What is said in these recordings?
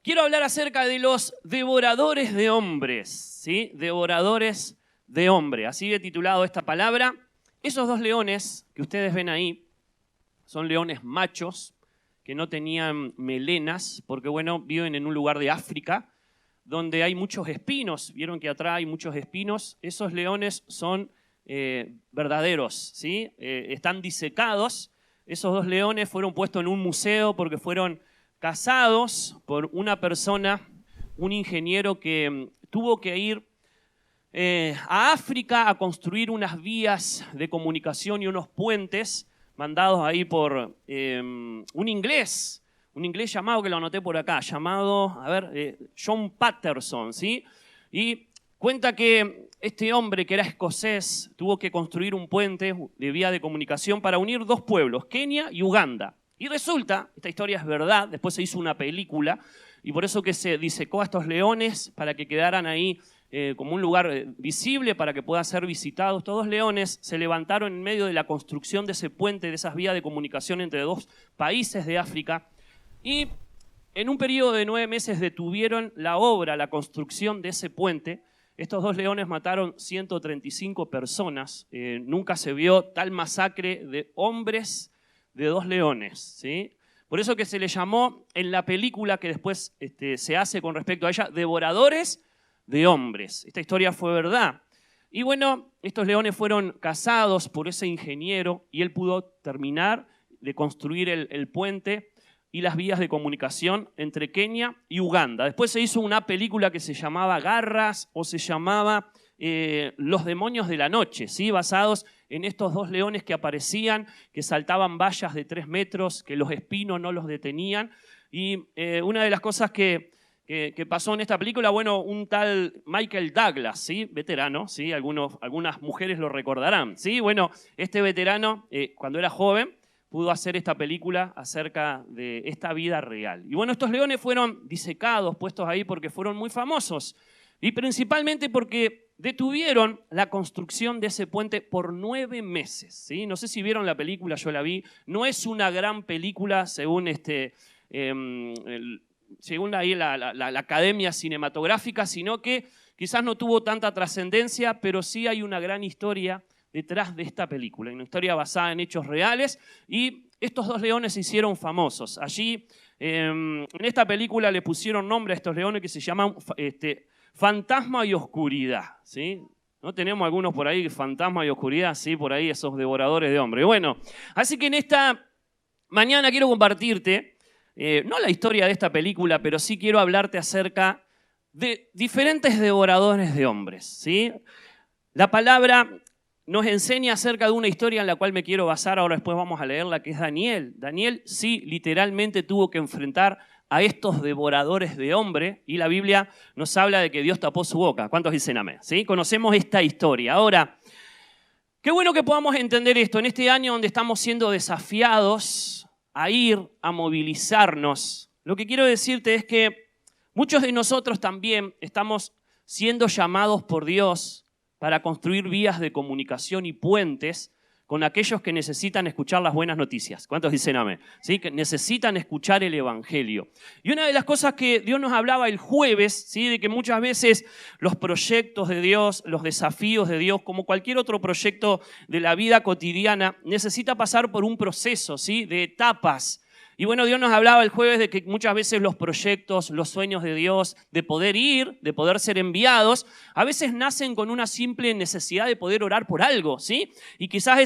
Quiero hablar acerca de los devoradores de hombres, ¿sí? Devoradores de hombres, así he titulado esta palabra. Esos dos leones que ustedes ven ahí son leones machos que no tenían melenas, porque bueno, viven en un lugar de África donde hay muchos espinos. Vieron que atrás hay muchos espinos. Esos leones son verdaderos, ¿sí? Están disecados. Esos dos leones fueron puestos en un museo porque fueron cazados por una persona, un ingeniero que tuvo que ir a África a construir unas vías de comunicación y unos puentes mandados ahí por un inglés llamado, que lo anoté por acá, llamado, John Patterson, ¿sí? Y cuenta que este hombre, que era escocés, tuvo que construir un puente de vía de comunicación para unir dos pueblos, Kenia y Uganda. Y resulta, esta historia es verdad, después se hizo una película, y por eso que se disecó a estos leones para que quedaran ahí como un lugar visible para que puedan ser visitados. Estos dos leones se levantaron en medio de la construcción de ese puente, de esas vías de comunicación entre dos países de África, y en un periodo de 9 meses detuvieron la obra, la construcción de ese puente. Estos dos leones mataron 135 personas. Nunca se vio tal masacre de hombres de dos leones, ¿sí? Por eso que se le llamó en la película que después se hace con respecto a ella, devoradores de hombres. Esta historia fue verdad. Y bueno, estos leones fueron cazados por ese ingeniero y él pudo terminar de construir el puente y las vías de comunicación entre Kenia y Uganda. Después se hizo una película que se llamaba Garras o se llamaba Los demonios de la noche, ¿sí? Basados en estos dos leones que aparecían, que saltaban vallas de 3 metros, que los espinos no los detenían. Y una de las cosas que pasó en esta película, bueno, un tal Michael Douglas, ¿sí? Veterano, ¿sí? Algunas mujeres lo recordarán, ¿sí? Bueno, este veterano, cuando era joven, pudo hacer esta película acerca de esta vida real. Y bueno, estos leones fueron disecados, puestos ahí porque fueron muy famosos. Y principalmente porque detuvieron la construcción de ese puente por 9 meses, ¿sí? No sé si vieron la película, yo la vi. No es una gran película según según ahí la Academia Cinematográfica, sino que quizás no tuvo tanta trascendencia, pero sí hay una gran historia detrás de esta película, una historia basada en hechos reales, y estos dos leones se hicieron famosos. Allí, en esta película le pusieron nombre a estos leones que se llaman Fantasma y Oscuridad, ¿sí? ¿No tenemos algunos por ahí, Fantasma y Oscuridad? Sí, por ahí esos devoradores de hombres. Bueno, así que en esta mañana quiero compartirte, no la historia de esta película, pero sí quiero hablarte acerca de diferentes devoradores de hombres, ¿sí? La palabra nos enseña acerca de una historia en la cual me quiero basar, ahora después vamos a leerla, que es Daniel. Daniel sí, literalmente tuvo que enfrentar a estos devoradores de hombre, y la Biblia nos habla de que Dios tapó su boca. ¿Cuántos dicen amén? ¿Sí? Conocemos esta historia. Ahora, qué bueno que podamos entender esto en este año donde estamos siendo desafiados a ir, a movilizarnos. Lo que quiero decirte es que muchos de nosotros también estamos siendo llamados por Dios para construir vías de comunicación y puentes con aquellos que necesitan escuchar las buenas noticias. ¿Cuántos dicen amén? ¿Sí? Que necesitan escuchar el Evangelio. Y una de las cosas que Dios nos hablaba el jueves, ¿sí? De que muchas veces los proyectos de Dios, los desafíos de Dios, como cualquier otro proyecto de la vida cotidiana, necesita pasar por un proceso, ¿sí? De etapas. Y bueno, Dios nos hablaba el jueves de que muchas veces los proyectos, los sueños de Dios, de poder ir, de poder ser enviados, a veces nacen con una simple necesidad de poder orar por algo, ¿sí? Y quizás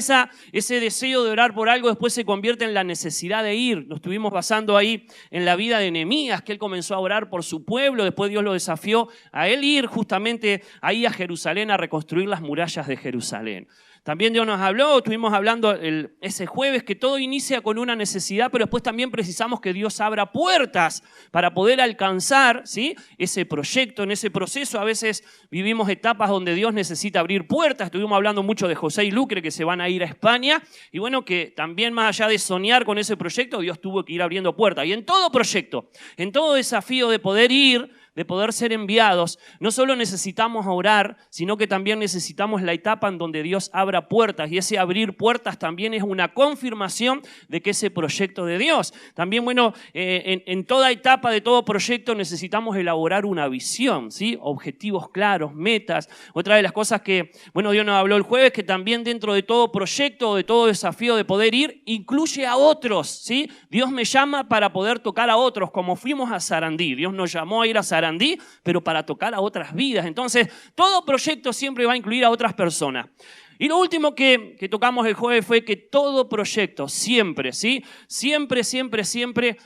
ese deseo de orar por algo después se convierte en la necesidad de ir. Nos estuvimos basando ahí en la vida de Nehemías, que él comenzó a orar por su pueblo, después Dios lo desafió a él ir justamente ahí a Jerusalén a reconstruir las murallas de Jerusalén. También Dios nos habló, estuvimos hablando ese jueves, que todo inicia con una necesidad, pero después también precisamos que Dios abra puertas para poder alcanzar, ¿sí? Ese proyecto. En ese proceso a veces vivimos etapas donde Dios necesita abrir puertas. Estuvimos hablando mucho de José y Lucre, que se van a ir a España, y bueno, que también más allá de soñar con ese proyecto, Dios tuvo que ir abriendo puertas. Y en todo proyecto, en todo desafío de poder ir, de poder ser enviados, no solo necesitamos orar, sino que también necesitamos la etapa en donde Dios abra puertas. Y ese abrir puertas también es una confirmación de que ese proyecto de Dios. También, en toda etapa de todo proyecto necesitamos elaborar una visión, ¿sí? Objetivos claros, metas. Otra de las cosas que, Dios nos habló el jueves, que también dentro de todo proyecto, de todo desafío de poder ir, incluye a otros, ¿sí? Dios me llama para poder tocar a otros, como fuimos a Sarandí. Dios nos llamó a ir a Sarandí, pero para tocar a otras vidas. Entonces, todo proyecto siempre va a incluir a otras personas. Y lo último que tocamos el jueves fue que todo proyecto siempre, ¿sí? Siempre,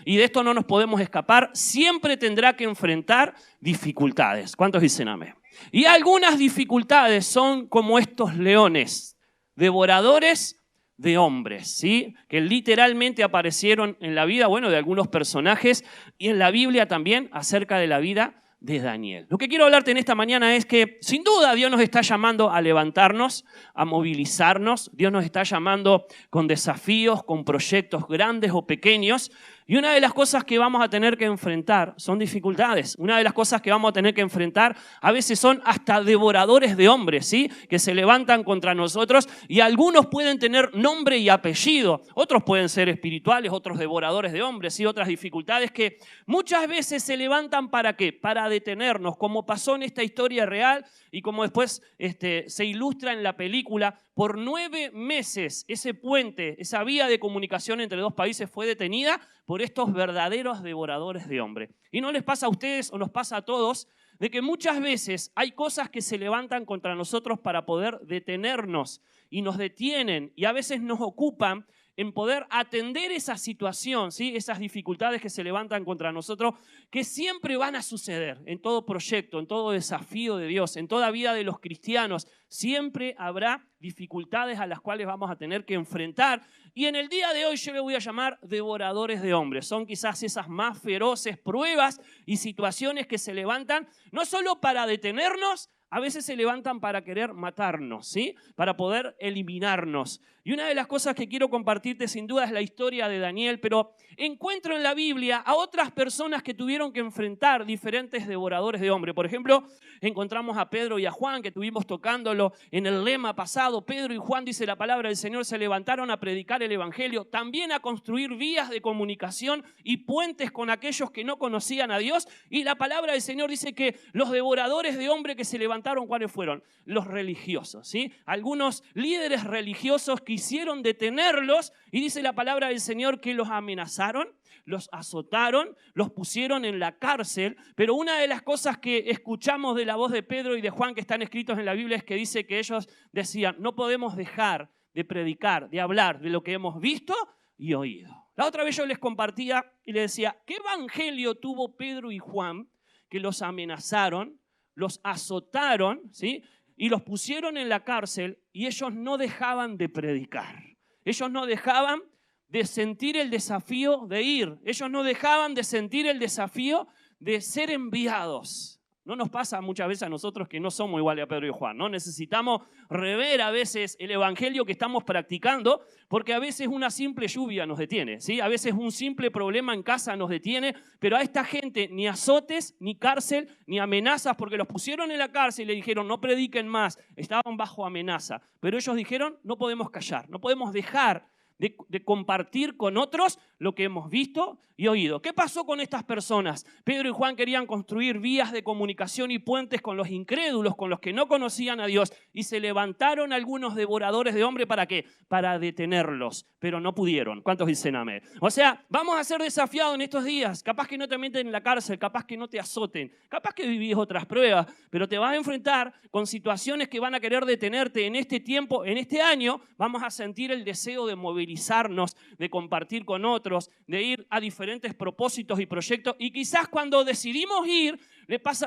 y de esto no nos podemos escapar, siempre tendrá que enfrentar dificultades. ¿Cuántos dicen amén? Y algunas dificultades son como estos leones, devoradores de hombres, ¿sí? Que literalmente aparecieron en la vida, de algunos personajes y en la Biblia también acerca de la vida de Daniel. Lo que quiero hablarte en esta mañana es que sin duda Dios nos está llamando a levantarnos, a movilizarnos. Dios nos está llamando con desafíos, con proyectos grandes o pequeños. Y una de las cosas que vamos a tener que enfrentar son dificultades. Una de las cosas que vamos a tener que enfrentar a veces son hasta devoradores de hombres, ¿sí? Que se levantan contra nosotros y algunos pueden tener nombre y apellido. Otros pueden ser espirituales, otros devoradores de hombres, ¿sí? Otras dificultades que muchas veces se levantan ¿para qué? Para detenernos, como pasó en esta historia real y como después se ilustra en la película. Por 9 meses ese puente, esa vía de comunicación entre dos países fue detenida por estos verdaderos devoradores de hombres. ¿Y no les pasa a ustedes o nos pasa a todos de que muchas veces hay cosas que se levantan contra nosotros para poder detenernos y nos detienen y a veces nos ocupan en poder atender esa situación, ¿sí? Esas dificultades que se levantan contra nosotros, que siempre van a suceder en todo proyecto, en todo desafío de Dios, en toda vida de los cristianos. Siempre habrá dificultades a las cuales vamos a tener que enfrentar. Y en el día de hoy yo le voy a llamar devoradores de hombres. Son quizás esas más feroces pruebas y situaciones que se levantan, no solo para detenernos, a veces se levantan para querer matarnos, ¿sí? Para poder eliminarnos. Y una de las cosas que quiero compartirte sin duda es la historia de Daniel, pero encuentro en la Biblia a otras personas que tuvieron que enfrentar diferentes devoradores de hombres. Por ejemplo, encontramos a Pedro y a Juan, que estuvimos tocándolo en el lema pasado. Pedro y Juan, dice la palabra del Señor, se levantaron a predicar el Evangelio, también a construir vías de comunicación y puentes con aquellos que no conocían a Dios. Y la palabra del Señor dice que los devoradores de hombres que se levantaron, ¿cuáles fueron? Los religiosos, ¿sí? Algunos líderes religiosos quisieron detenerlos y dice la palabra del Señor que los amenazaron, los azotaron, los pusieron en la cárcel. Pero una de las cosas que escuchamos de la voz de Pedro y de Juan que están escritos en la Biblia es que dice que ellos decían: no podemos dejar de predicar, de hablar de lo que hemos visto y oído. La otra vez yo les compartía y les decía: ¿qué evangelio tuvo Pedro y Juan que los amenazaron, los azotaron, ¿sí? Y los pusieron en la cárcel y ellos no dejaban de predicar? Ellos no dejaban de sentir el desafío de ir. Ellos no dejaban de sentir el desafío de ser enviados. ¿No nos pasa muchas veces a nosotros que no somos iguales a Pedro y Juan, ¿no? Necesitamos rever a veces el evangelio que estamos practicando, porque a veces una simple lluvia nos detiene, ¿sí? A veces un simple problema en casa nos detiene, pero a esta gente ni azotes, ni cárcel, ni amenazas, porque los pusieron en la cárcel y le dijeron: no prediquen más, estaban bajo amenaza. Pero ellos dijeron: no podemos callar, no podemos dejar de compartir con otros lo que hemos visto y oído. ¿Qué pasó con estas personas? Pedro y Juan querían construir vías de comunicación y puentes con los incrédulos, con los que no conocían a Dios, y se levantaron algunos devoradores de hombres. ¿Para qué? Para detenerlos, pero no pudieron. ¿Cuántos dicen amén? O sea, vamos a ser desafiados en estos días. Capaz que no te meten en la cárcel, capaz que no te azoten, capaz que vivís otras pruebas, pero te vas a enfrentar con situaciones que van a querer detenerte en este tiempo, en este año. Vamos a sentir el deseo de movilizarnos, de compartir con otros, de ir a diferentes propósitos y proyectos. Y quizás cuando decidimos ir,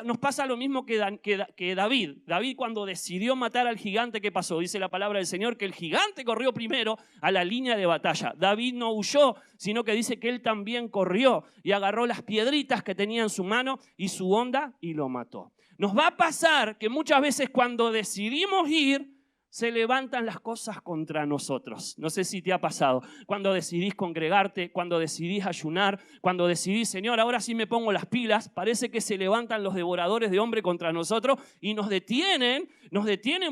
nos pasa lo mismo que David. David, cuando decidió matar al gigante, ¿qué pasó? Dice la palabra del Señor que el gigante corrió primero a la línea de batalla. David no huyó, sino que dice que él también corrió y agarró las piedritas que tenía en su mano y su honda y lo mató. Nos va a pasar que muchas veces cuando decidimos ir, se levantan las cosas contra nosotros. No sé si te ha pasado. Cuando decidís congregarte, cuando decidís ayunar, cuando decidís, Señor, ahora sí me pongo las pilas, parece que se levantan los devoradores de hombre contra nosotros y nos detienen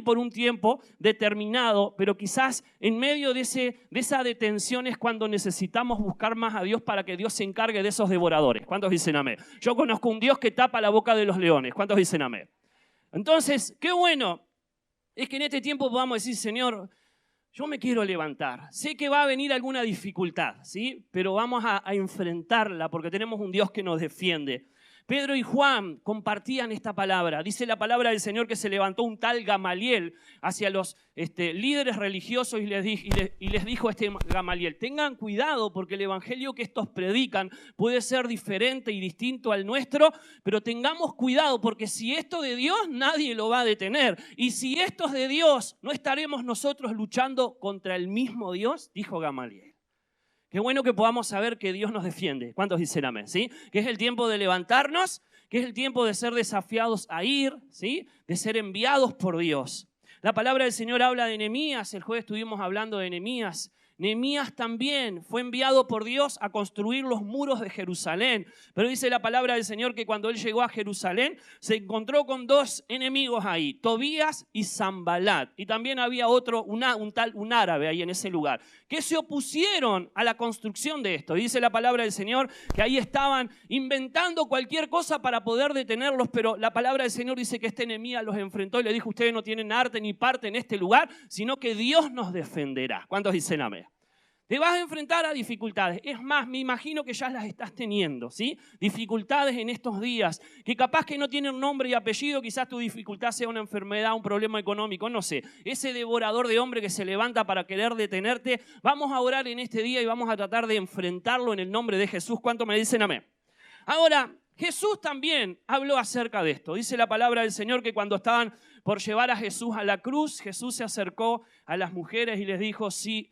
por un tiempo determinado, pero quizás en medio de esa detención es cuando necesitamos buscar más a Dios para que Dios se encargue de esos devoradores. ¿Cuántos dicen amén? Yo conozco un Dios que tapa la boca de los leones. ¿Cuántos dicen amén? Entonces, qué bueno es que en este tiempo podamos decir, Señor, yo me quiero levantar. Sé que va a venir alguna dificultad, ¿sí? Pero vamos a enfrentarla porque tenemos un Dios que nos defiende. Pedro y Juan compartían esta palabra. Dice la palabra del Señor que se levantó un tal Gamaliel hacia los líderes religiosos y les dijo a este Gamaliel, tengan cuidado porque el evangelio que estos predican puede ser diferente y distinto al nuestro, pero tengamos cuidado porque si esto de Dios nadie lo va a detener. Y si esto es de Dios, ¿no estaremos nosotros luchando contra el mismo Dios? Dijo Gamaliel. Qué bueno que podamos saber que Dios nos defiende. ¿Cuántos dicen amén? ¿Sí? Que es el tiempo de levantarnos, que es el tiempo de ser desafiados a ir, ¿sí? De ser enviados por Dios. La palabra del Señor habla de Nehemías. El jueves estuvimos hablando de Nehemías. Nehemías también fue enviado por Dios a construir los muros de Jerusalén. Pero dice la palabra del Señor que cuando él llegó a Jerusalén se encontró con dos enemigos ahí, Tobías y Sanbalat. Y también había otro, un árabe ahí en ese lugar, que se opusieron a la construcción de esto. Y dice la palabra del Señor que ahí estaban inventando cualquier cosa para poder detenerlos, pero la palabra del Señor dice que este Nehemías los enfrentó y le dijo, ustedes no tienen arte ni parte en este lugar, sino que Dios nos defenderá. ¿Cuántos dicen amén? Te vas a enfrentar a dificultades. Es más, me imagino que ya las estás teniendo, ¿sí? Dificultades en estos días, que capaz que no tienen nombre y apellido, quizás tu dificultad sea una enfermedad, un problema económico, no sé. Ese devorador de hombre que se levanta para querer detenerte, vamos a orar en este día y vamos a tratar de enfrentarlo en el nombre de Jesús. ¿Cuánto me dicen amén? Ahora, Jesús también habló acerca de esto. Dice la palabra del Señor que cuando estaban por llevar a Jesús a la cruz, Jesús se acercó a las mujeres y les dijo, si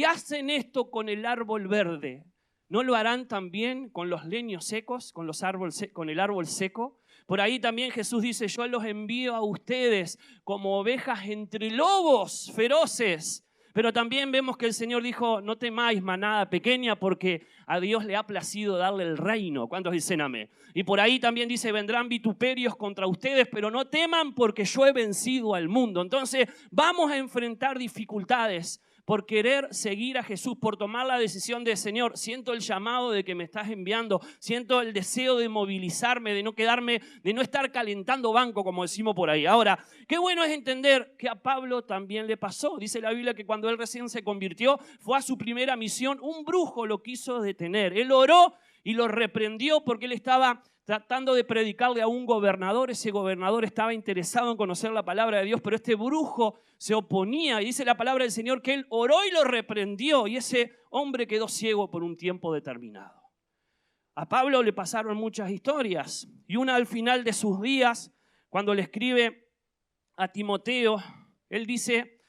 hacen esto con el árbol verde, ¿no lo harán también con los leños secos, con el árbol seco? Por ahí también Jesús dice, yo los envío a ustedes como ovejas entre lobos feroces. Pero también vemos que el Señor dijo, no temáis manada pequeña porque a Dios le ha placido darle el reino. ¿Cuántos dicen amén? Y por ahí también dice, vendrán vituperios contra ustedes, pero no teman porque yo he vencido al mundo. Entonces vamos a enfrentar dificultades por querer seguir a Jesús, por tomar la decisión de Señor, siento el llamado de que me estás enviando, siento el deseo de movilizarme, de no quedarme, de no estar calentando banco, como decimos por ahí. Ahora, qué bueno es entender que a Pablo también le pasó. Dice la Biblia que cuando él recién se convirtió, fue a su primera misión, un brujo lo quiso detener. Él oró y lo reprendió porque él estaba tratando de predicarle a un gobernador. Ese gobernador estaba interesado en conocer la palabra de Dios, pero este brujo se oponía. Y dice la palabra del Señor que él oró y lo reprendió. Y ese hombre quedó ciego por un tiempo determinado. A Pablo le pasaron muchas historias. Y una al final de sus días, cuando le escribe a Timoteo, él dice,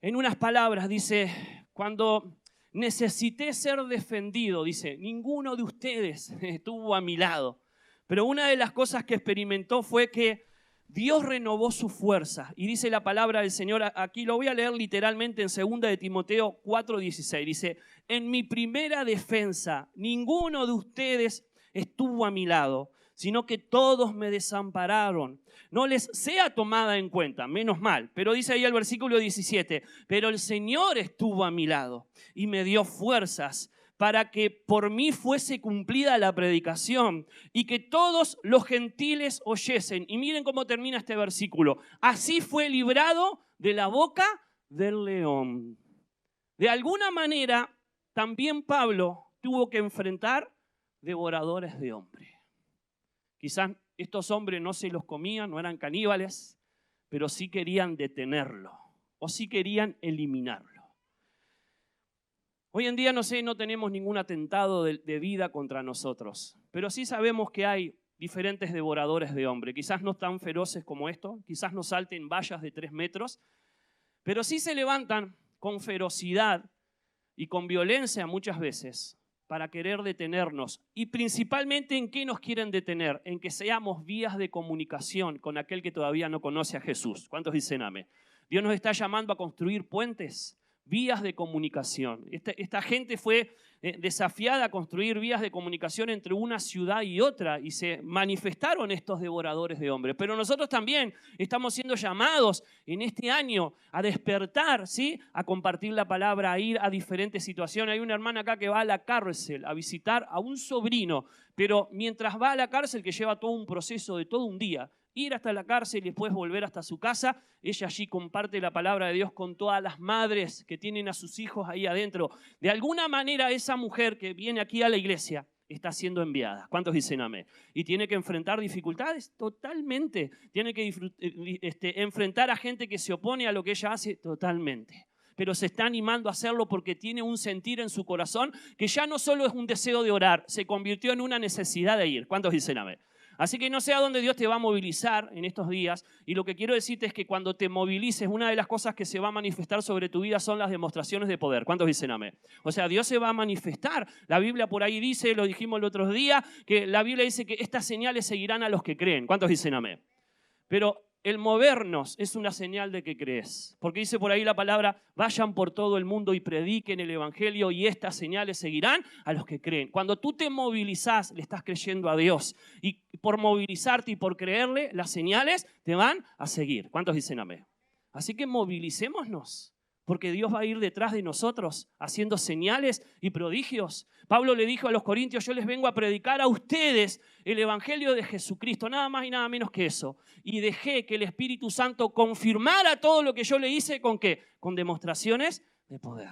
en unas palabras, dice, cuando necesité ser defendido, dice, ninguno de ustedes estuvo a mi lado. Pero una de las cosas que experimentó fue que Dios renovó su fuerza. Y dice la palabra del Señor, aquí lo voy a leer literalmente en 2 de Timoteo 4:16. Dice, en mi primera defensa, ninguno de ustedes estuvo a mi lado, sino que todos me desampararon. No les sea tomada en cuenta, menos mal. Pero dice ahí el versículo 17, pero el Señor estuvo a mi lado y me dio fuerzas para que por mí fuese cumplida la predicación y que todos los gentiles oyesen. Y miren cómo termina este versículo. Así fue librado de la boca del león. De alguna manera, también Pablo tuvo que enfrentar devoradores de hombres. Quizás estos hombres no se los comían, no eran caníbales, pero sí querían detenerlo o sí querían eliminarlo. Hoy en día, no tenemos ningún atentado de vida contra nosotros, pero sí sabemos que hay diferentes devoradores de hombre. Quizás no tan feroces como esto, quizás no salten vallas de 3 metros, pero sí se levantan con ferocidad y con violencia muchas veces para querer detenernos. Y principalmente, ¿en qué nos quieren detener? En que seamos vías de comunicación con aquel que todavía no conoce a Jesús. ¿Cuántos dicen amén? Dios nos está llamando a construir puentes, vías de comunicación. Esta gente fue desafiada a construir vías de comunicación entre una ciudad y otra y se manifestaron estos devoradores de hombres. Pero nosotros también estamos siendo llamados en este año a despertar, ¿sí? A compartir la palabra, a ir a diferentes situaciones. Hay una hermana acá que va a la cárcel a visitar a un sobrino, pero mientras va a la cárcel, que lleva todo un proceso de todo un día, ir hasta la cárcel y después volver hasta su casa, ella allí comparte la palabra de Dios con todas las madres que tienen a sus hijos ahí adentro. De alguna manera esa mujer que viene aquí a la iglesia está siendo enviada. ¿Cuántos dicen amén? Y tiene que enfrentar dificultades totalmente. Tiene que enfrentar a gente que se opone a lo que ella hace totalmente. Pero se está animando a hacerlo porque tiene un sentir en su corazón que ya no solo es un deseo de orar, se convirtió en una necesidad de ir. ¿Cuántos dicen amén? Así que no sé a dónde Dios te va a movilizar en estos días, y lo que quiero decirte es que cuando te movilices, una de las cosas que se va a manifestar sobre tu vida son las demostraciones de poder. ¿Cuántos dicen amén? O sea, Dios se va a manifestar. La Biblia por ahí dice, lo dijimos el otro día, que la Biblia dice que estas señales seguirán a los que creen. ¿Cuántos dicen amén? Pero el movernos es una señal de que crees. Porque dice por ahí la palabra, vayan por todo el mundo y prediquen el evangelio y estas señales seguirán a los que creen. Cuando tú te movilizás, le estás creyendo a Dios. Y por movilizarte y por creerle, las señales te van a seguir. ¿Cuántos dicen amén? Así que movilicémonos. Porque Dios va a ir detrás de nosotros haciendo señales y prodigios. Pablo le dijo a los corintios, yo les vengo a predicar a ustedes el evangelio de Jesucristo, nada más y nada menos que eso. Y dejé que el Espíritu Santo confirmara todo lo que yo le hice, ¿con qué? Con demostraciones de poder.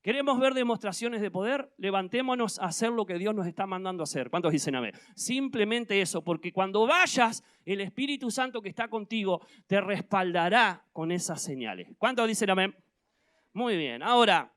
¿Queremos ver demostraciones de poder? Levantémonos a hacer lo que Dios nos está mandando a hacer. ¿Cuántos dicen amén? Simplemente eso, porque cuando vayas, el Espíritu Santo que está contigo te respaldará con esas señales. ¿Cuántos dicen amén? Muy bien, ahora,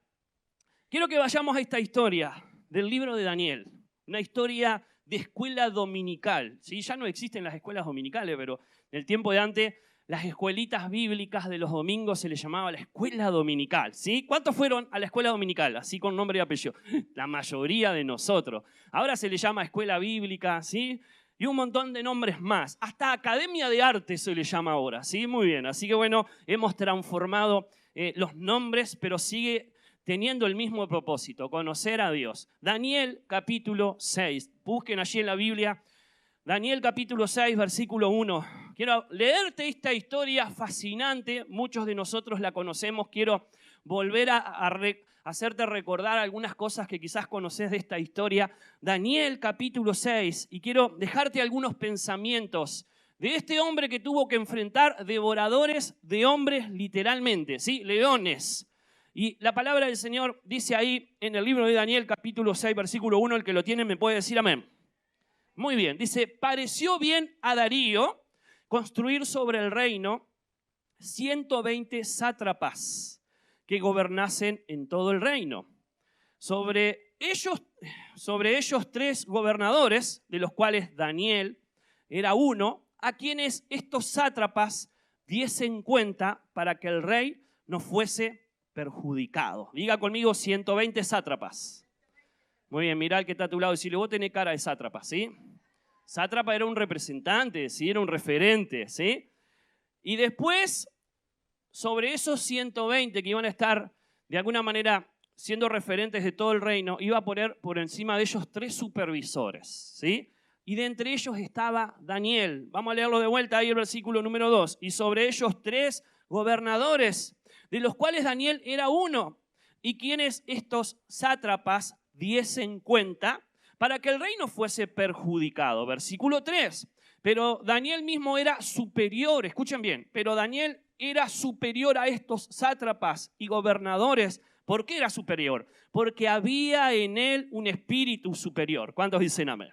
quiero que vayamos a esta historia del libro de Daniel, una historia de escuela dominical. ¿Sí? Ya no existen las escuelas dominicales, pero en el tiempo de antes, las escuelitas bíblicas de los domingos se les llamaba la escuela dominical. ¿Sí? ¿Cuántos fueron a la escuela dominical? Así con nombre y apellido. La mayoría de nosotros. Ahora se le llama escuela bíblica, ¿sí? Y un montón de nombres más. Hasta academia de arte se le llama ahora, ¿sí? Muy bien, así que bueno, hemos transformado los nombres, pero sigue teniendo el mismo propósito, conocer a Dios. Daniel capítulo 6, busquen allí en la Biblia, Daniel capítulo 6, versículo 1. Quiero leerte esta historia fascinante, muchos de nosotros la conocemos, quiero volver a hacerte recordar algunas cosas que quizás conoces de esta historia. Daniel capítulo 6, y quiero dejarte algunos pensamientos de este hombre que tuvo que enfrentar devoradores de hombres literalmente, ¿sí? Leones. Y la palabra del Señor dice ahí en el libro de Daniel capítulo 6, versículo 1, el que lo tiene me puede decir amén. Muy bien, dice, pareció bien a Darío construir sobre el reino 120 sátrapas que gobernasen en todo el reino. Sobre ellos 3 gobernadores, de los cuales Daniel era uno, a quienes estos sátrapas diesen cuenta para que el rey no fuese perjudicado. Diga conmigo 120 sátrapas. Muy bien, mirá al que está a tu lado y decirle, vos tenés cara de sátrapa, ¿sí? Sátrapa era un representante, ¿sí? Era un referente, ¿sí? Y después, sobre esos 120 que iban a estar de alguna manera siendo referentes de todo el reino, iba a poner por encima de ellos 3 supervisores, ¿sí? Y de entre ellos estaba Daniel. Vamos a leerlo de vuelta ahí el versículo número 2. Y sobre ellos 3 gobernadores, de los cuales Daniel era uno, y quienes estos sátrapas diesen cuenta para que el reino fuese perjudicado. Versículo 3. Pero Daniel mismo era superior, escuchen bien, pero Daniel era superior a estos sátrapas y gobernadores. ¿Por qué era superior? Porque había en él un espíritu superior. ¿Cuántos dicen amén?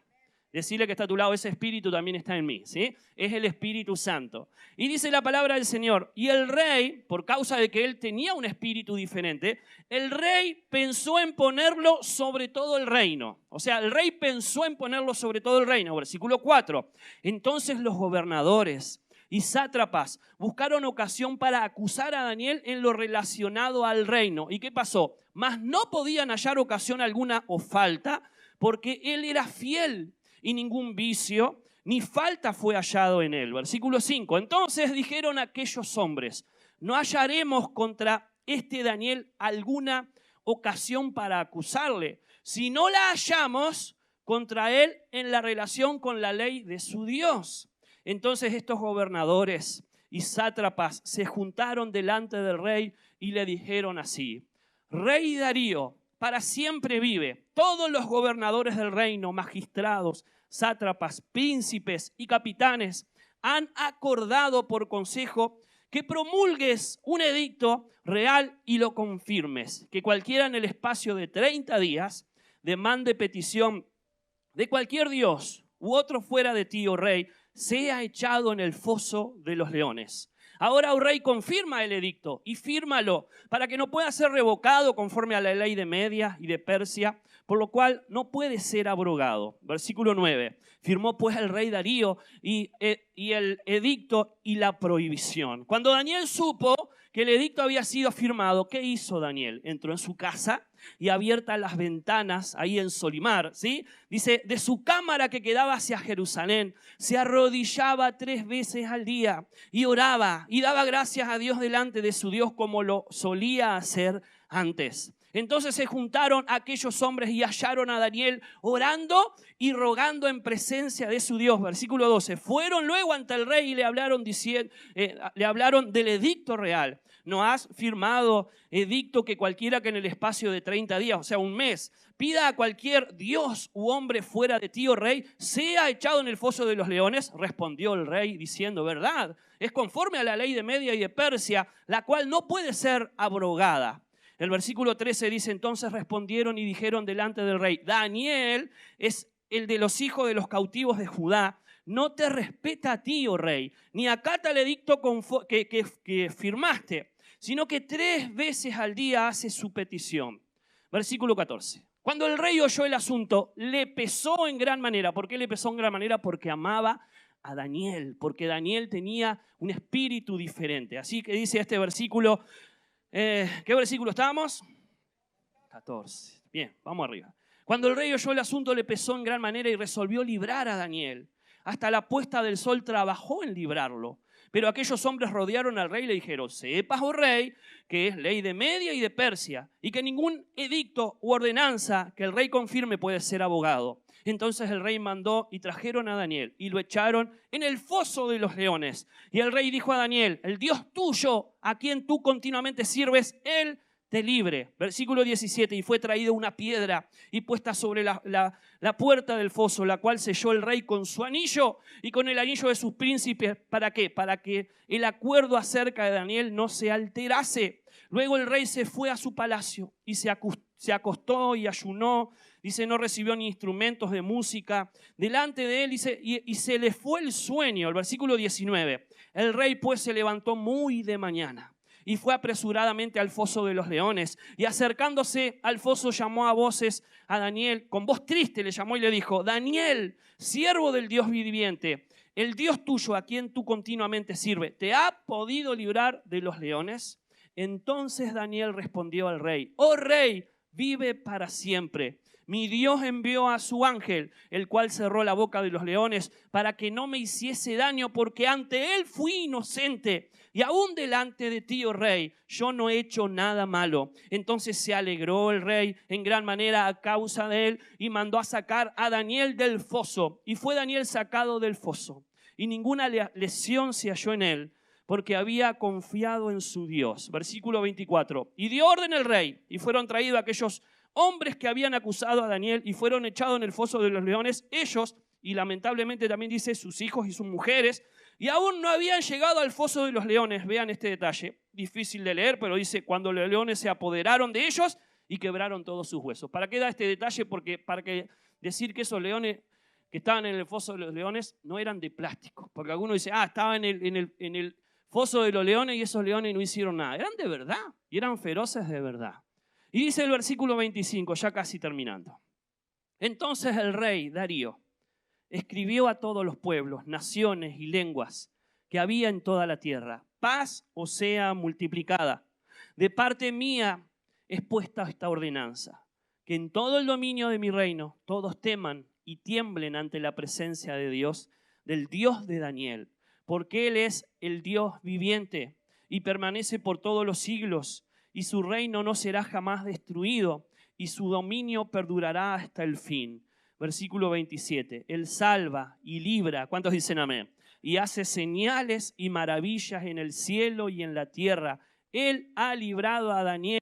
Decirle que está a tu lado, ese espíritu también está en mí, ¿sí? Es el Espíritu Santo. Y dice la palabra del Señor, y el rey, por causa de que él tenía un espíritu diferente, el rey pensó en ponerlo sobre todo el reino. O sea, el rey pensó en ponerlo sobre todo el reino. Versículo 4. Entonces los gobernadores y sátrapas buscaron ocasión para acusar a Daniel en lo relacionado al reino. ¿Y qué pasó? Mas no podían hallar ocasión alguna o falta, porque él era fiel y ningún vicio ni falta fue hallado en él. Versículo 5. Entonces dijeron aquellos hombres, no hallaremos contra este Daniel alguna ocasión para acusarle. Si no la hallamos contra él en la relación con la ley de su Dios. Entonces estos gobernadores y sátrapas se juntaron delante del rey y le dijeron así: Rey Darío, para siempre vive. Todos los gobernadores del reino, magistrados, sátrapas, príncipes y capitanes han acordado por consejo que promulgues un edicto real y lo confirmes, que cualquiera en el espacio de 30 días demande petición de cualquier dios u otro fuera de ti, oh rey, sea echado en el foso de los leones. Ahora, oh rey, confirma el edicto y fírmalo para que no pueda ser revocado conforme a la ley de Media y de Persia, por lo cual no puede ser abrogado. Versículo 9. Firmó pues el rey Darío y el edicto y la prohibición. Cuando Daniel supo que el edicto había sido firmado, ¿qué hizo Daniel? Entró en su casa y abiertas las ventanas ahí en Solimar, ¿sí? Dice, de su cámara que quedaba hacia Jerusalén, se arrodillaba 3 veces al día y oraba y daba gracias a Dios delante de su Dios como lo solía hacer antes. Entonces se juntaron aquellos hombres y hallaron a Daniel orando y rogando en presencia de su Dios. Versículo 12. Fueron luego ante el rey y le hablaron del edicto real. ¿No has firmado edicto que cualquiera que en el espacio de 30 días, o sea, un mes, pida a cualquier dios u hombre fuera de ti, oh rey, sea echado en el foso de los leones? Respondió el rey diciendo, verdad, es conforme a la ley de Media y de Persia, la cual no puede ser abrogada. El versículo 13 dice, entonces respondieron y dijeron delante del rey, Daniel es el de los hijos de los cautivos de Judá, no te respeta a ti, oh rey, ni acata el edicto que firmaste, sino que 3 veces al día hace su petición. Versículo 14. Cuando el rey oyó el asunto, le pesó en gran manera. ¿Por qué le pesó en gran manera? Porque amaba a Daniel, porque Daniel tenía un espíritu diferente. Así que dice este versículo, ¿qué versículo estábamos? 14. Bien, vamos arriba. Cuando el rey oyó el asunto, le pesó en gran manera y resolvió librar a Daniel. Hasta la puesta del sol trabajó en librarlo. Pero aquellos hombres rodearon al rey y le dijeron, sepas, oh rey, que es ley de Media y de Persia, y que ningún edicto u ordenanza que el rey confirme puede ser abogado. Entonces el rey mandó y trajeron a Daniel y lo echaron en el foso de los leones. Y el rey dijo a Daniel, el Dios tuyo, a quien tú continuamente sirves, él te libre. Versículo 17, y fue traída una piedra y puesta sobre la puerta del foso, la cual selló el rey con su anillo y con el anillo de sus príncipes. ¿Para qué? Para que el acuerdo acerca de Daniel no se alterase. Luego el rey se fue a su palacio y se acostó y ayunó. Dice, no recibió ni instrumentos de música delante de él, dice, y se le fue el sueño. El versículo 19, el rey pues se levantó muy de mañana y fue apresuradamente al foso de los leones. Y acercándose al foso llamó a voces a Daniel. Con voz triste le llamó y le dijo, Daniel, siervo del Dios viviente, el Dios tuyo a quien tú continuamente sirves, ¿te ha podido librar de los leones? Entonces Daniel respondió al rey, oh rey, vive para siempre. Mi Dios envió a su ángel, el cual cerró la boca de los leones para que no me hiciese daño, porque ante él fui inocente. Y aún delante de ti, oh rey, yo no he hecho nada malo. Entonces se alegró el rey en gran manera a causa de él y mandó a sacar a Daniel del foso. Y fue Daniel sacado del foso. Y ninguna lesión se halló en él, porque había confiado en su Dios. Versículo 24. Y dio orden el rey, y fueron traídos aquellos hombres que habían acusado a Daniel y fueron echados en el foso de los leones, ellos, y lamentablemente también dice sus hijos y sus mujeres, y aún no habían llegado al foso de los leones. Vean este detalle, difícil de leer, pero dice, cuando los leones se apoderaron de ellos y quebraron todos sus huesos. ¿Para qué da este detalle? Porque para decir que esos leones que estaban en el foso de los leones no eran de plástico, porque algunos dicen, estaban en el foso de los leones y esos leones no hicieron nada. Eran de verdad y eran feroces de verdad. Y dice el versículo 25, ya casi terminando. Entonces el rey Darío escribió a todos los pueblos, naciones y lenguas que había en toda la tierra, paz os sea multiplicada. De parte mía es puesta esta ordenanza, que en todo el dominio de mi reino todos teman y tiemblen ante la presencia de Dios, del Dios de Daniel, porque Él es el Dios viviente y permanece por todos los siglos, y su reino no será jamás destruido, y su dominio perdurará hasta el fin. Versículo 27. Él salva y libra. ¿Cuántos dicen amén? Y hace señales y maravillas en el cielo y en la tierra. Él ha librado a Daniel.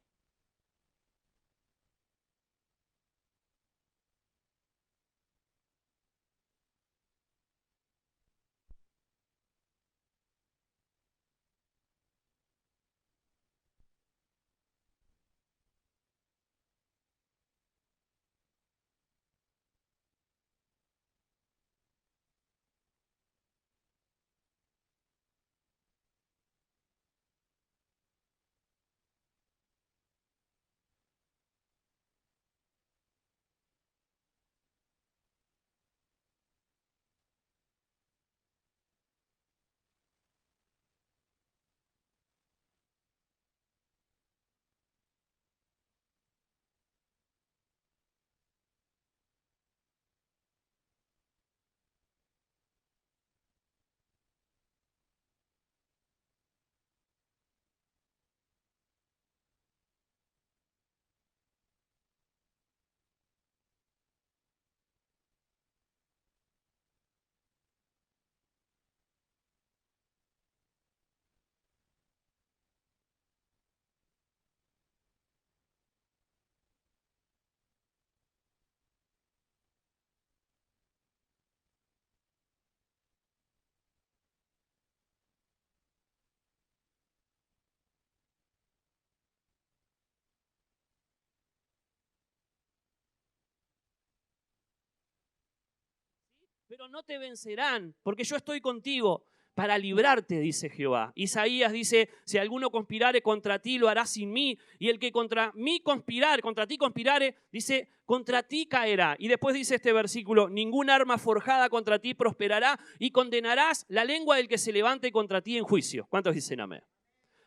Pero no te vencerán, porque yo estoy contigo para librarte, dice Jehová. Isaías dice, si alguno conspirare contra ti, lo hará sin mí. Y el que contra ti conspirare, dice, contra ti caerá. Y después dice este versículo, ningún arma forjada contra ti prosperará y condenarás la lengua del que se levante contra ti en juicio. ¿Cuántos dicen amén?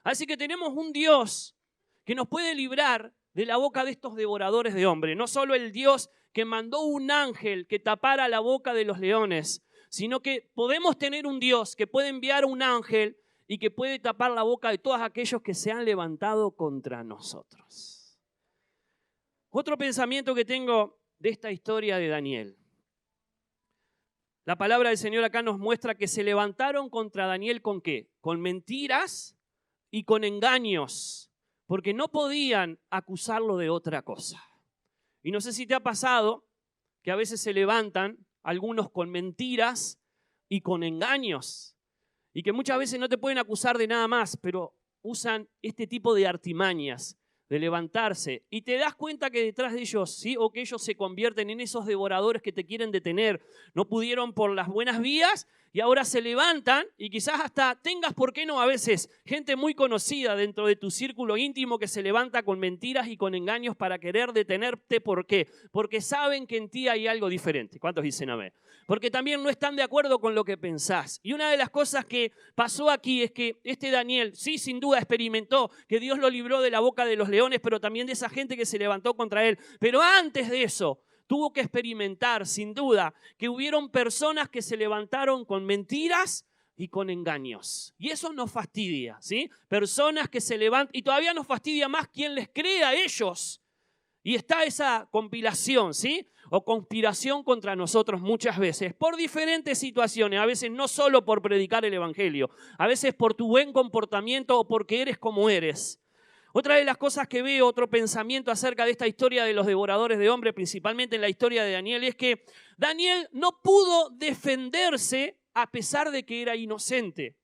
Así que tenemos un Dios que nos puede librar de la boca de estos devoradores de hombres. No solo el Dios que mandó un ángel que tapara la boca de los leones, sino que podemos tener un Dios que puede enviar un ángel y que puede tapar la boca de todos aquellos que se han levantado contra nosotros. Otro pensamiento que tengo de esta historia de Daniel. La palabra del Señor acá nos muestra que se levantaron contra Daniel ¿con qué? Con mentiras y con engaños, porque no podían acusarlo de otra cosa. Y no sé si te ha pasado que a veces se levantan algunos con mentiras y con engaños, y que muchas veces no te pueden acusar de nada más, pero usan este tipo de artimañas de levantarse, y te das cuenta que detrás de ellos, ¿sí? O que ellos se convierten en esos devoradores que te quieren detener. No pudieron por las buenas vías y ahora se levantan, y quizás hasta tengas, ¿por qué no? A veces gente muy conocida dentro de tu círculo íntimo que se levanta con mentiras y con engaños para querer detenerte. ¿Por qué? Porque saben que en ti hay algo diferente. ¿Cuántos dicen amén? Porque también no están de acuerdo con lo que pensás. Y una de las cosas que pasó aquí es que este Daniel, sí, sin duda experimentó que Dios lo libró de la boca de los leones, pero también de esa gente que se levantó contra él. Pero antes de eso, tuvo que experimentar, sin duda, que hubieron personas que se levantaron con mentiras y con engaños. Y eso nos fastidia, ¿sí? Personas que se levantan, y todavía nos fastidia más quien les cree a ellos. Y está esa compilación, ¿sí? O conspiración contra nosotros muchas veces, por diferentes situaciones, a veces no solo por predicar el evangelio, a veces por tu buen comportamiento o porque eres como eres. Otra de las cosas que veo, otro pensamiento acerca de esta historia de los devoradores de hombres, principalmente en la historia de Daniel, es que Daniel no pudo defenderse a pesar de que era inocente.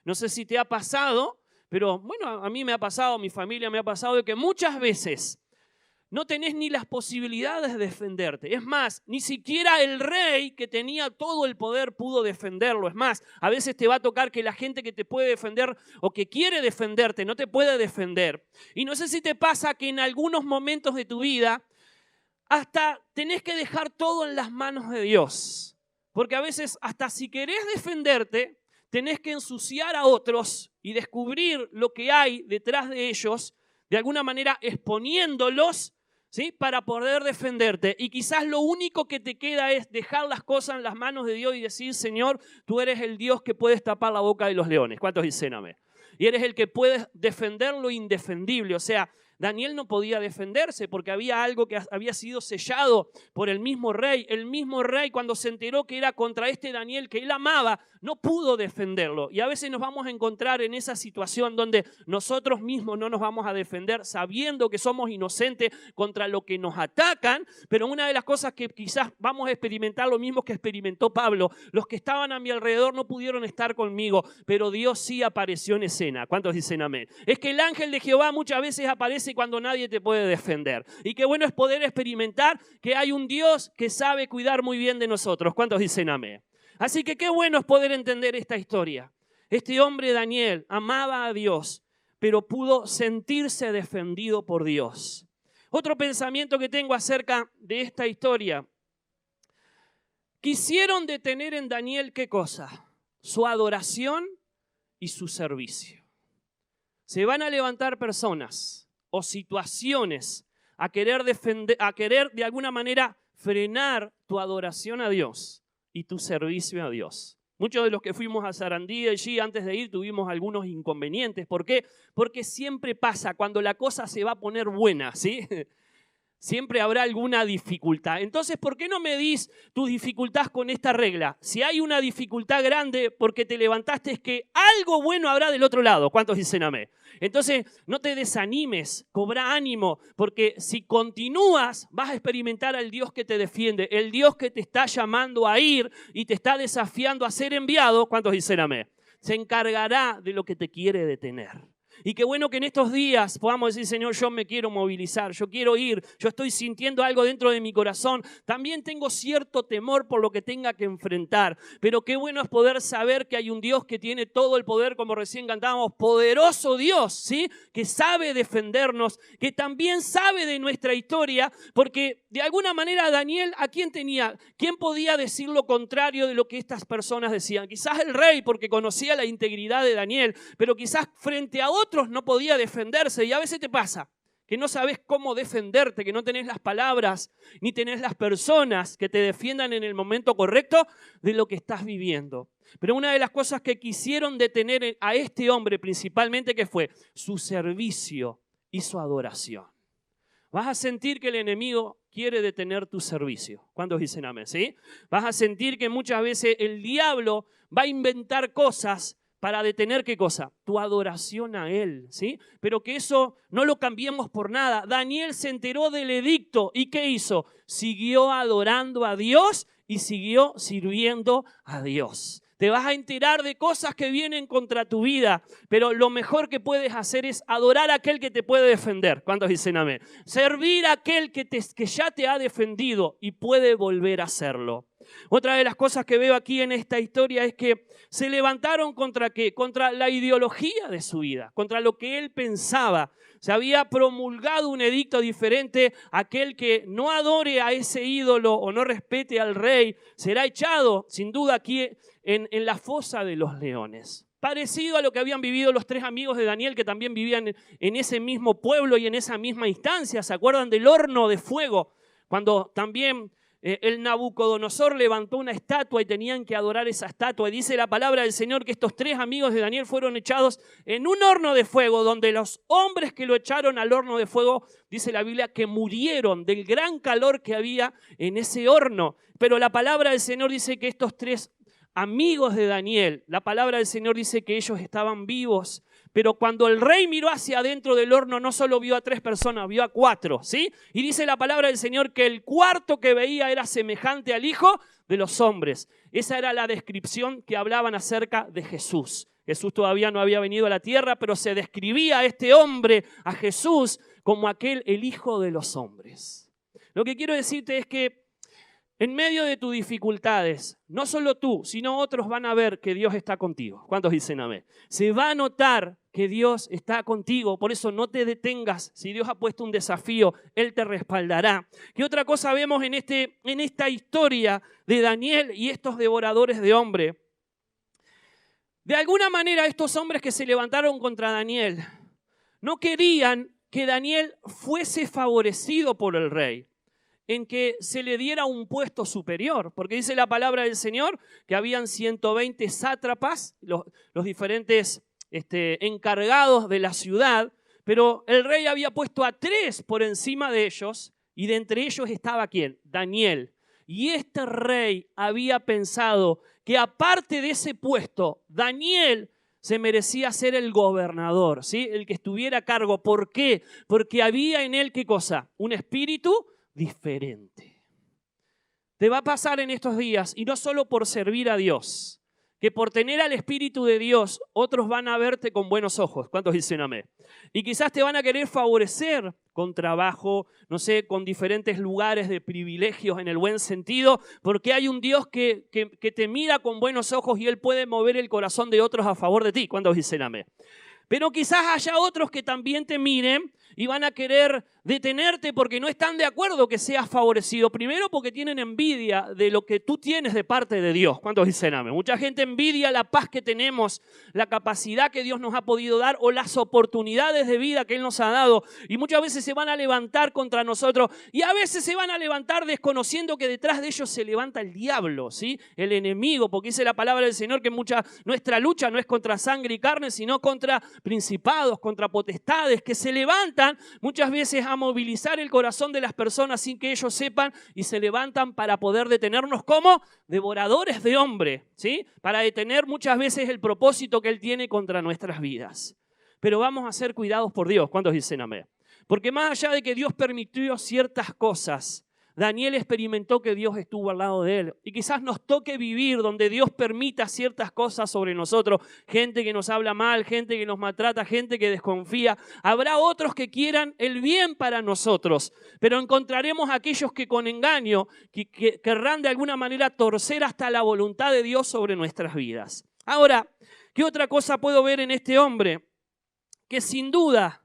No sé si te ha pasado, pero bueno, a mí me ha pasado, a mi familia me ha pasado, de que muchas veces no tenés ni las posibilidades de defenderte. Es más, ni siquiera el rey que tenía todo el poder pudo defenderlo. Es más, a veces te va a tocar que la gente que te puede defender o que quiere defenderte no te puede defender. Y no sé si te pasa que en algunos momentos de tu vida hasta tenés que dejar todo en las manos de Dios. Porque a veces hasta si querés defenderte, tenés que ensuciar a otros y descubrir lo que hay detrás de ellos, de alguna manera exponiéndolos, ¿sí? Para poder defenderte. Y quizás lo único que te queda es dejar las cosas en las manos de Dios y decir, Señor, tú eres el Dios que puedes tapar la boca de los leones. ¿Cuántos dicen amén? y eres el que puede defender lo indefendible. O sea, Daniel no podía defenderse porque había algo que había sido sellado por el mismo rey. El mismo rey, cuando se enteró que era contra este Daniel que él amaba, no pudo defenderlo. Y a veces nos vamos a encontrar en esa situación donde nosotros mismos no nos vamos a defender sabiendo que somos inocentes contra lo que nos atacan. Pero una de las cosas que quizás vamos a experimentar lo mismo que experimentó Pablo. Los que estaban a mi alrededor no pudieron estar conmigo, pero Dios sí apareció en escena. ¿Cuántos dicen amén? Es que el ángel de Jehová muchas veces aparece cuando nadie te puede defender. Y qué bueno es poder experimentar que hay un Dios que sabe cuidar muy bien de nosotros. ¿Cuántos dicen amén? Así que qué bueno es poder entender esta historia. Este hombre Daniel amaba a Dios, pero pudo sentirse defendido por Dios. Otro pensamiento que tengo acerca de esta historia. Quisieron detener en Daniel, ¿qué cosa? Su adoración y su servicio. Se van a levantar personas o situaciones a querer defender, a querer de alguna manera frenar tu adoración a Dios y tu servicio a Dios. Muchos de los que fuimos a Sarandí allí antes de ir tuvimos algunos inconvenientes. ¿Por qué? Porque siempre pasa cuando la cosa se va a poner buena, ¿sí? Siempre habrá alguna dificultad. Entonces, ¿por qué no medís tu dificultad con esta regla? Si hay una dificultad grande porque te levantaste, es que algo bueno habrá del otro lado. ¿Cuántos dicen amén? Entonces, no te desanimes, cobra ánimo, porque si continúas, vas a experimentar al Dios que te defiende, el Dios que te está llamando a ir y te está desafiando a ser enviado. ¿Cuántos dicen amén? Se encargará de lo que te quiere detener. Y qué bueno que en estos días podamos decir, Señor, yo me quiero movilizar, yo quiero ir, yo estoy sintiendo algo dentro de mi corazón. También tengo cierto temor por lo que tenga que enfrentar. Pero qué bueno es poder saber que hay un Dios que tiene todo el poder, como recién cantábamos, poderoso Dios, ¿sí? Que sabe defendernos, que también sabe de nuestra historia, porque de alguna manera Daniel, ¿a quién tenía? ¿Quién podía decir lo contrario de lo que estas personas decían? Quizás el rey, porque conocía la integridad de Daniel, pero quizás frente a otros no podía defenderse. Y a veces te pasa que no sabes cómo defenderte, que no tenés las palabras ni tenés las personas que te defiendan en el momento correcto de lo que estás viviendo. Pero una de las cosas que quisieron detener a este hombre principalmente, ¿qué fue? Su servicio y su adoración. Vas a sentir que el enemigo quiere detener tu servicio. ¿Cuántos dicen amén? ¿Sí? Vas a sentir que muchas veces el diablo va a inventar cosas para detener, ¿qué cosa? Tu adoración a Él, ¿sí? Pero que eso no lo cambiemos por nada. Daniel se enteró del edicto y ¿qué hizo? Siguió adorando a Dios y siguió sirviendo a Dios. Te vas a enterar de cosas que vienen contra tu vida, pero lo mejor que puedes hacer es adorar a aquel que te puede defender. ¿Cuántos dicen amén? Servir a aquel que ya te ha defendido y puede volver a hacerlo. Otra de las cosas que veo aquí en esta historia es que se levantaron ¿contra qué? Contra la ideología de su vida, contra lo que él pensaba. Se había promulgado un edicto diferente. Aquel que no adore a ese ídolo o no respete al rey será echado, sin duda, aquí en la fosa de los leones. Parecido a lo que habían vivido los tres amigos de Daniel, que también vivían en ese mismo pueblo y en esa misma instancia. ¿Se acuerdan del horno de fuego? Cuando también el Nabucodonosor levantó una estatua y tenían que adorar esa estatua. Y dice la palabra del Señor que estos tres amigos de Daniel fueron echados en un horno de fuego, donde los hombres que lo echaron al horno de fuego, dice la Biblia, que murieron del gran calor que había en ese horno. Pero la palabra del Señor dice que estos tres amigos de Daniel, la palabra del Señor dice que ellos estaban vivos. Pero cuando el rey miró hacia adentro del horno, no solo vio a 3 personas, vio a 4, ¿sí? Y dice la palabra del Señor que el cuarto que veía era semejante al Hijo de los hombres. Esa era la descripción que hablaban acerca de Jesús. Jesús todavía no había venido a la tierra, pero se describía a este hombre, a Jesús, como el Hijo de los hombres. Lo que quiero decirte es que en medio de tus dificultades, no solo tú, sino otros van a ver que Dios está contigo. ¿Cuántos dicen amén? Se va a notar que Dios está contigo, por eso no te detengas. Si Dios ha puesto un desafío, Él te respaldará. ¿Qué otra cosa vemos en esta historia de Daniel y estos devoradores de hombres? De alguna manera estos hombres que se levantaron contra Daniel no querían que Daniel fuese favorecido por el rey, en que se le diera un puesto superior, porque dice la palabra del Señor que habían 120 sátrapas, los diferentes encargados de la ciudad, pero el rey había puesto a 3 por encima de ellos, y de entre ellos estaba ¿quién? Daniel. Y este rey había pensado que aparte de ese puesto, Daniel se merecía ser el gobernador, ¿sí? El que estuviera a cargo. ¿Por qué? Porque había en él, ¿qué cosa? Un espíritu diferente. Te va a pasar en estos días, y no solo por servir a Dios, que por tener al Espíritu de Dios, otros van a verte con buenos ojos. ¿Cuántos dicen amén? Y quizás te van a querer favorecer con trabajo, no sé, con diferentes lugares de privilegios en el buen sentido, porque hay un Dios que te mira con buenos ojos y Él puede mover el corazón de otros a favor de ti. ¿Cuántos dicen amén? Pero quizás haya otros que también te miren y van a querer detenerte porque no están de acuerdo que seas favorecido. Primero porque tienen envidia de lo que tú tienes de parte de Dios. ¿Cuántos dicen amén? Mucha gente envidia la paz que tenemos, la capacidad que Dios nos ha podido dar o las oportunidades de vida que Él nos ha dado. Y muchas veces se van a levantar contra nosotros y a veces se van a levantar desconociendo que detrás de ellos se levanta el diablo, ¿sí? El enemigo, porque dice la palabra del Señor que nuestra lucha no es contra sangre y carne, sino contra principados, contra potestades que se levantan muchas veces a movilizar el corazón de las personas sin que ellos sepan y se levantan para poder detenernos como devoradores de hombre, ¿sí? Para detener muchas veces el propósito que Él tiene contra nuestras vidas. Pero vamos a ser cuidados por Dios. ¿Cuántos dicen amén? Porque más allá de que Dios permitió ciertas cosas, Daniel experimentó que Dios estuvo al lado de él. Y quizás nos toque vivir donde Dios permita ciertas cosas sobre nosotros. Gente que nos habla mal, gente que nos maltrata, gente que desconfía. Habrá otros que quieran el bien para nosotros. Pero encontraremos aquellos que con engaño que querrán de alguna manera torcer hasta la voluntad de Dios sobre nuestras vidas. Ahora, ¿qué otra cosa puedo ver en este hombre? Que sin duda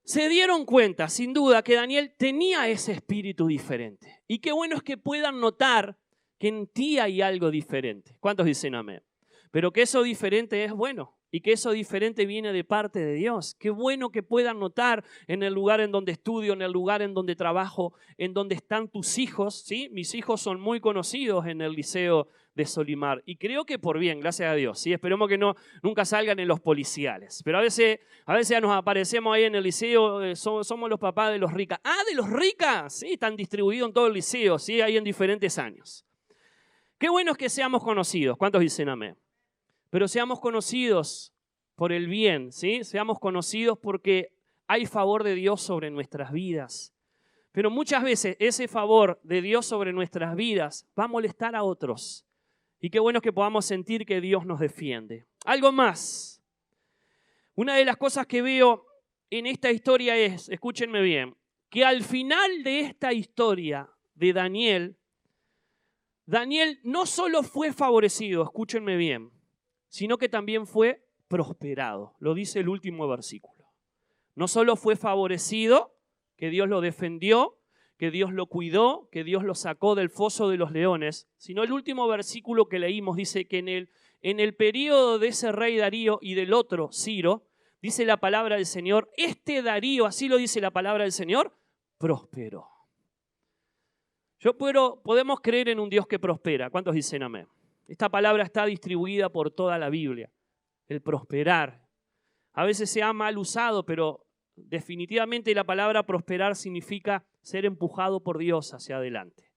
se dieron cuenta, sin duda, que Daniel tenía ese espíritu diferente. Y qué bueno es que puedan notar que en ti hay algo diferente. ¿Cuántos dicen amén? Pero que eso diferente es bueno y que eso diferente viene de parte de Dios. Qué bueno que puedan notar en el lugar en donde estudio, en el lugar en donde trabajo, en donde están tus hijos, ¿sí? Mis hijos son muy conocidos en el liceo de Solimar y creo que por bien, gracias a Dios, ¿sí? Esperemos que nunca salgan en los policiales, pero a veces ya nos aparecemos ahí en el liceo, somos los papás de los ricas. ¡Ah, de los ricas! Sí, están distribuidos en todo el liceo, ¿sí? Ahí en diferentes años. Qué bueno es que seamos conocidos. ¿Cuántos dicen amén? Pero seamos conocidos por el bien, ¿sí? Seamos conocidos porque hay favor de Dios sobre nuestras vidas. Pero muchas veces ese favor de Dios sobre nuestras vidas va a molestar a otros. Y qué bueno es que podamos sentir que Dios nos defiende. Algo más. Una de las cosas que veo en esta historia es, escúchenme bien, que al final de esta historia de Daniel no solo fue favorecido, escúchenme bien, sino que también fue prosperado. Lo dice el último versículo. No solo fue favorecido, que Dios lo defendió, que Dios lo cuidó, que Dios lo sacó del foso de los leones, sino el último versículo que leímos dice que en el periodo de ese rey Darío y del otro Ciro, dice la palabra del Señor, este Darío, así lo dice la palabra del Señor, prosperó. Podemos creer en un Dios que prospera. ¿Cuántos dicen amén? Esta palabra está distribuida por toda la Biblia, el prosperar. A veces se ha mal usado, pero definitivamente la palabra prosperar significa ser empujado por Dios hacia adelante.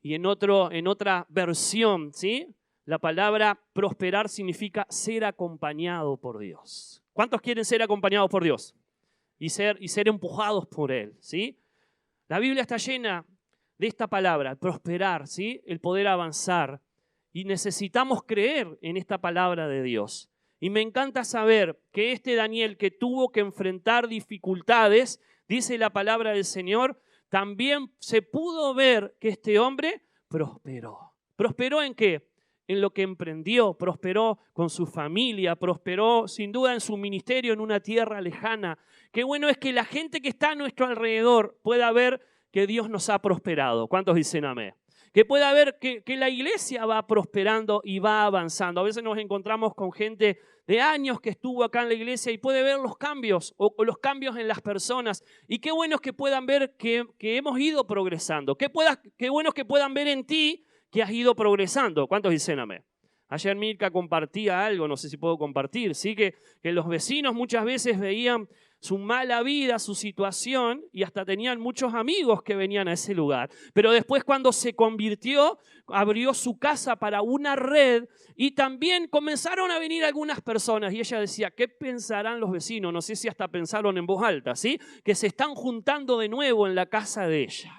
Y en otra versión, ¿sí? La palabra prosperar significa ser acompañado por Dios. ¿Cuántos quieren ser acompañados por Dios? Y ser empujados por Él, ¿sí? La Biblia está llena de esta palabra, prosperar, ¿sí? El poder avanzar. Y necesitamos creer en esta palabra de Dios. Y me encanta saber que este Daniel que tuvo que enfrentar dificultades, dice la palabra del Señor, también se pudo ver que este hombre prosperó. ¿Prosperó en qué? En lo que emprendió, prosperó con su familia, prosperó sin duda en su ministerio en una tierra lejana. Qué bueno es que la gente que está a nuestro alrededor pueda ver que Dios nos ha prosperado. ¿Cuántos dicen amén? Que pueda ver que la iglesia va prosperando y va avanzando. A veces nos encontramos con gente de años que estuvo acá en la iglesia y puede ver los cambios o los cambios en las personas. Y qué bueno es que puedan ver que hemos ido progresando. Qué bueno es que puedan ver en ti que has ido progresando. ¿Cuántos dicen amén? Ayer Milka compartía algo, no sé si puedo compartir, ¿sí? Que los vecinos muchas veces veían su mala vida, su situación, y hasta tenían muchos amigos que venían a ese lugar. Pero después, cuando se convirtió, abrió su casa para una red y también comenzaron a venir algunas personas. Y ella decía, ¿qué pensarán los vecinos? No sé si hasta pensaron en voz alta, ¿sí? Que se están juntando de nuevo en la casa de ella.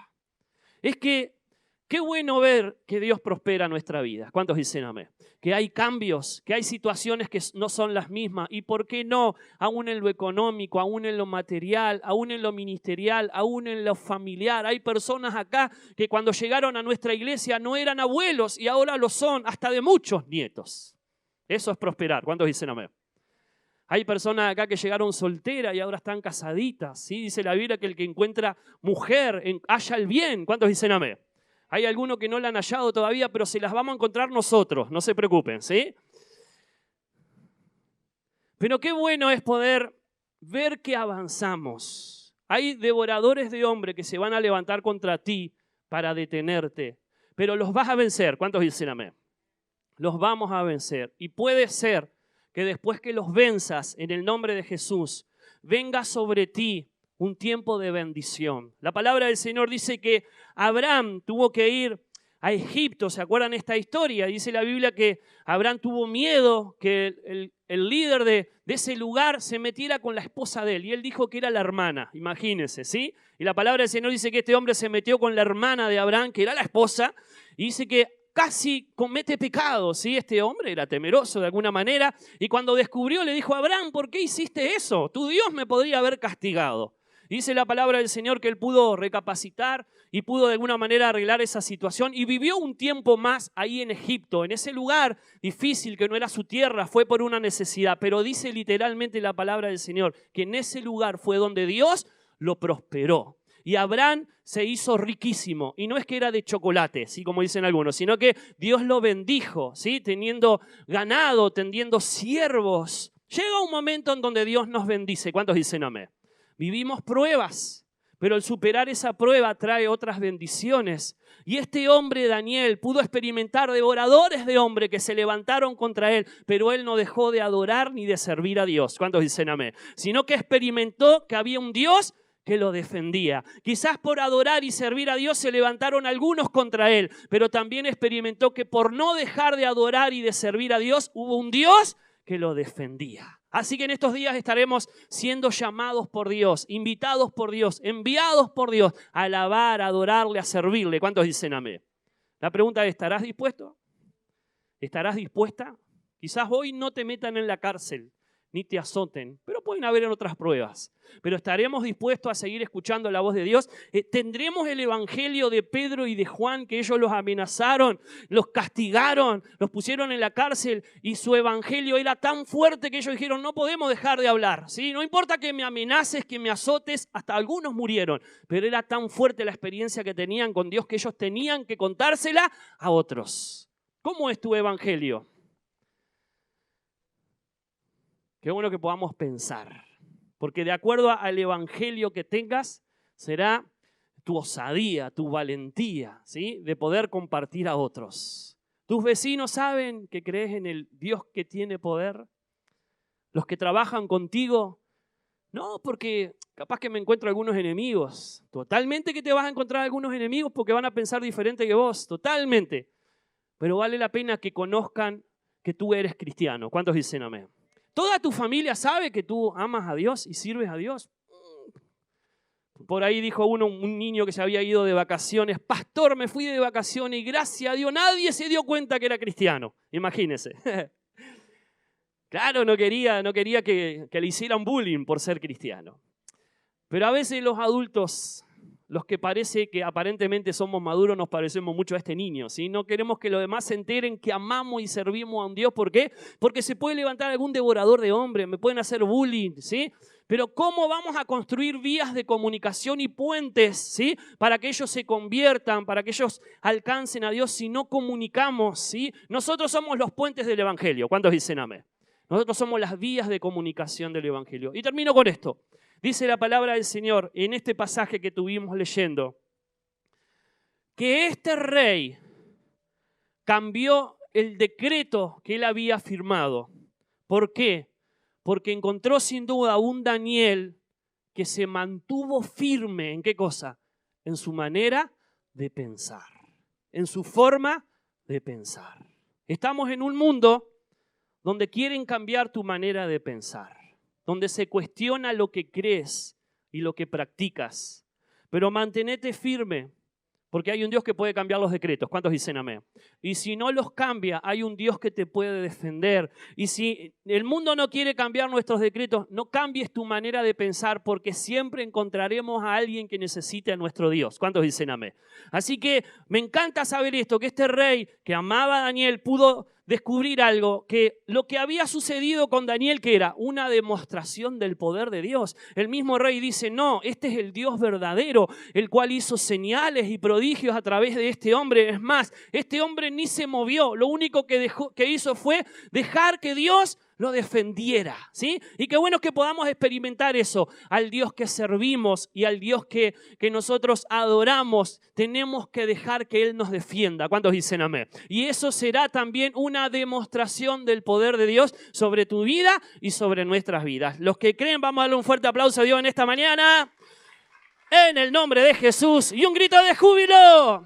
Es que qué bueno ver que Dios prospera nuestra vida. ¿Cuántos dicen amén? Que hay cambios, que hay situaciones que no son las mismas. ¿Y por qué no? Aún en lo económico, aún en lo material, aún en lo ministerial, aún en lo familiar. Hay personas acá que cuando llegaron a nuestra iglesia no eran abuelos y ahora lo son, hasta de muchos nietos. Eso es prosperar. ¿Cuántos dicen amén? Hay personas acá que llegaron solteras y ahora están casaditas. ¿Sí? Dice la Biblia que el que encuentra mujer halla el bien. ¿Cuántos dicen amén? Hay algunos que no la han hallado todavía, pero se las vamos a encontrar nosotros, no se preocupen, ¿sí? Pero qué bueno es poder ver que avanzamos. Hay devoradores de hombres que se van a levantar contra ti para detenerte, pero los vas a vencer. ¿Cuántos dicen amén? Los vamos a vencer. Y puede ser que después que los venzas en el nombre de Jesús, venga sobre ti un tiempo de bendición. La palabra del Señor dice que Abraham tuvo que ir a Egipto. ¿Se acuerdan esta historia? Dice la Biblia que Abraham tuvo miedo que el líder de ese lugar se metiera con la esposa de él. Y él dijo que era la hermana, imagínense, ¿sí? Y la palabra del Señor dice que este hombre se metió con la hermana de Abraham, que era la esposa, y dice que casi comete pecado, ¿sí? Este hombre era temeroso de alguna manera, y cuando descubrió le dijo a Abraham, ¿por qué hiciste eso? Tu Dios me podría haber castigado. Dice la palabra del Señor que él pudo recapacitar y pudo de alguna manera arreglar esa situación y vivió un tiempo más ahí en Egipto, en ese lugar difícil que no era su tierra, fue por una necesidad, pero dice literalmente la palabra del Señor que en ese lugar fue donde Dios lo prosperó. Y Abraham se hizo riquísimo, y no es que era de chocolate, ¿sí? Como dicen algunos, sino que Dios lo bendijo, ¿sí? Teniendo ganado, teniendo siervos. Llega un momento en donde Dios nos bendice. ¿Cuántos dicen amén? Vivimos pruebas, pero el superar esa prueba trae otras bendiciones. Y este hombre, Daniel, pudo experimentar devoradores de hombres que se levantaron contra él, pero él no dejó de adorar ni de servir a Dios. ¿Cuántos dicen amén? Sino que experimentó que había un Dios que lo defendía. Quizás por adorar y servir a Dios se levantaron algunos contra él, pero también experimentó que por no dejar de adorar y de servir a Dios, hubo un Dios que lo defendía. Así que en estos días estaremos siendo llamados por Dios, invitados por Dios, enviados por Dios a alabar, a adorarle, a servirle. ¿Cuántos dicen amén? La pregunta es, ¿estarás dispuesto? ¿Estarás dispuesta? Quizás hoy no te metan en la cárcel, ni te azoten, pero pueden haber otras pruebas. Pero estaremos dispuestos a seguir escuchando la voz de Dios. Tendremos el evangelio de Pedro y de Juan, que ellos los amenazaron, los castigaron, los pusieron en la cárcel y su evangelio era tan fuerte que ellos dijeron, no podemos dejar de hablar, ¿sí? No importa que me amenaces, que me azotes, hasta algunos murieron, pero era tan fuerte la experiencia que tenían con Dios que ellos tenían que contársela a otros. ¿Cómo es tu evangelio? Qué bueno que podamos pensar, porque de acuerdo al evangelio que tengas, será tu osadía, tu valentía, ¿sí? De poder compartir a otros. ¿Tus vecinos saben que crees en el Dios que tiene poder? ¿Los que trabajan contigo? No, porque capaz que me encuentro algunos enemigos. Totalmente que te vas a encontrar algunos enemigos porque van a pensar diferente que vos, totalmente. Pero vale la pena que conozcan que tú eres cristiano. ¿Cuántos dicen amén? ¿Toda tu familia sabe que tú amas a Dios y sirves a Dios? Por ahí dijo un niño que se había ido de vacaciones, pastor, me fui de vacaciones y gracias a Dios nadie se dio cuenta que era cristiano. Imagínense. Claro, no quería que le hicieran bullying por ser cristiano. Pero a veces los adultos, los que parece que aparentemente somos maduros, nos parecemos mucho a este niño, ¿sí? No queremos que los demás se enteren que amamos y servimos a un Dios. ¿Por qué? Porque se puede levantar algún devorador de hombres, me pueden hacer bullying, ¿sí? Pero ¿cómo vamos a construir vías de comunicación y puentes, ¿sí? Para que ellos se conviertan, para que ellos alcancen a Dios si no comunicamos, ¿sí? Nosotros somos los puentes del Evangelio. ¿Cuántos dicen amén? Nosotros somos las vías de comunicación del Evangelio. Y termino con esto. Dice la palabra del Señor en este pasaje que tuvimos leyendo, que este rey cambió el decreto que él había firmado. ¿Por qué? Porque encontró sin duda un Daniel que se mantuvo firme. ¿En qué cosa? En su manera de pensar, en su forma de pensar. Estamos en un mundo donde quieren cambiar tu manera de pensar, donde se cuestiona lo que crees y lo que practicas. Pero mantenete firme, porque hay un Dios que puede cambiar los decretos. ¿Cuántos dicen amén? Y si no los cambia, hay un Dios que te puede defender. Y si el mundo no quiere cambiar nuestros decretos, no cambies tu manera de pensar, porque siempre encontraremos a alguien que necesite a nuestro Dios. ¿Cuántos dicen amén? Así que me encanta saber esto, que este rey que amaba a Daniel pudo descubrir algo, que lo que había sucedido con Daniel, que era una demostración del poder de Dios. El mismo rey dice, no, este es el Dios verdadero, el cual hizo señales y prodigios a través de este hombre. Es más, este hombre ni se movió, lo único que hizo fue dejar que Dios lo defendiera, ¿sí? Y qué bueno que podamos experimentar eso. Al Dios que servimos y al Dios que nosotros adoramos, tenemos que dejar que Él nos defienda. ¿Cuántos dicen amén? Y eso será también una demostración del poder de Dios sobre tu vida y sobre nuestras vidas. Los que creen, vamos a darle un fuerte aplauso a Dios en esta mañana. En el nombre de Jesús. Y un grito de júbilo.